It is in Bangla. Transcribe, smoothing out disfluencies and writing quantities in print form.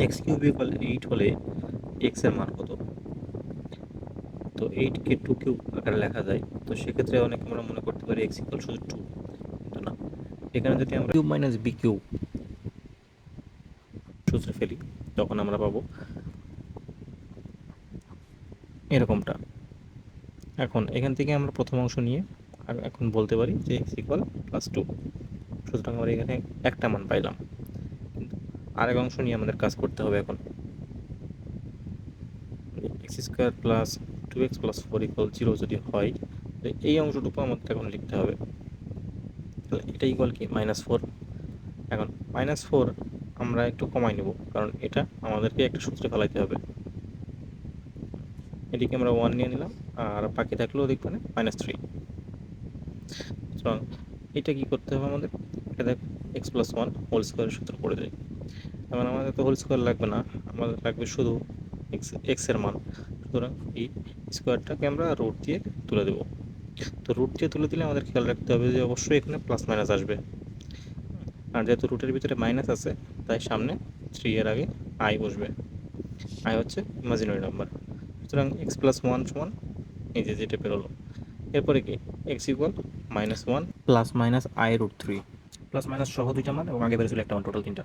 এক্স কিউব ইকুয়াল 8 হলে এক্স এর মান কত? তো 8 কে 2 কিউব আকারে লেখা যায়। তো সেক্ষেত্রে অনেক আমরা মনে করতে পারি এক্স ইকুয়াল শুধু 2, কিন্তু না। এখানে যদি আমরা কিউব মাইনাস বি কিউব সূত্রে ফেলি, তখন আমরা পাবো এরকমটা। এখন এখান থেকে আমরা প্রথম অংশ নিয়ে এখন বলতে পারি যে এক্স ইকুয়াল +2। সুতরাং আমরা এখানে একটা মান পাইলাম, কিন্তু আরেক অংশ নিয়ে আমাদের কাজ করতে হবে। এখন x square plus 2x plus 4 equal 0 যদি হয়, তো এই অংশটুকু আমাদের এখন লিখতে হবে। তাহলে এটা ইকুয়াল কি -4। এখন -4 আমরা একটু কমাই নেব, কারণ এটা আমাদেরকে একটা সূত্রে ফেলাইতে হবে। এটিকে আমরা 1 নিয়ে নিলাম, আর বাকি থাকলেও দেখবেন -3। সুতরাং এটা কি করতে হবে আমাদের? এটা দেখ x প্লাস 1 হোল স্কোয়ারের সূত্র পড়ে যায়। এখন আমাদের তো হোল স্কোয়ার লাগবে না, আমাদের লাগবে শুধু এক্স এর মান। সুতরাং এই স্কোয়ারটাকে আমরা রুট দিয়ে তুলে দেবো। তো রুট দিয়ে তুলে দিলে আমাদের খেয়াল রাখতে হবে যে অবশ্যই এখানে প্লাস মাইনাস আসবে। আর যেহেতু রুটের ভিতরে মাইনাস আছে, তাই সামনে 3 এর আগে আই বসবে। আই হচ্ছে ইমাজিনারি নাম্বার। সুতরাং এক্স প্লাস 1 সমান এই যে যেটা বেরোলো। এরপরে কি x equal -1 plus minus I √3, plus minus সহ দুইটা মান এবং আগে বেরোছিল একটা মান, টোটাল 3টা।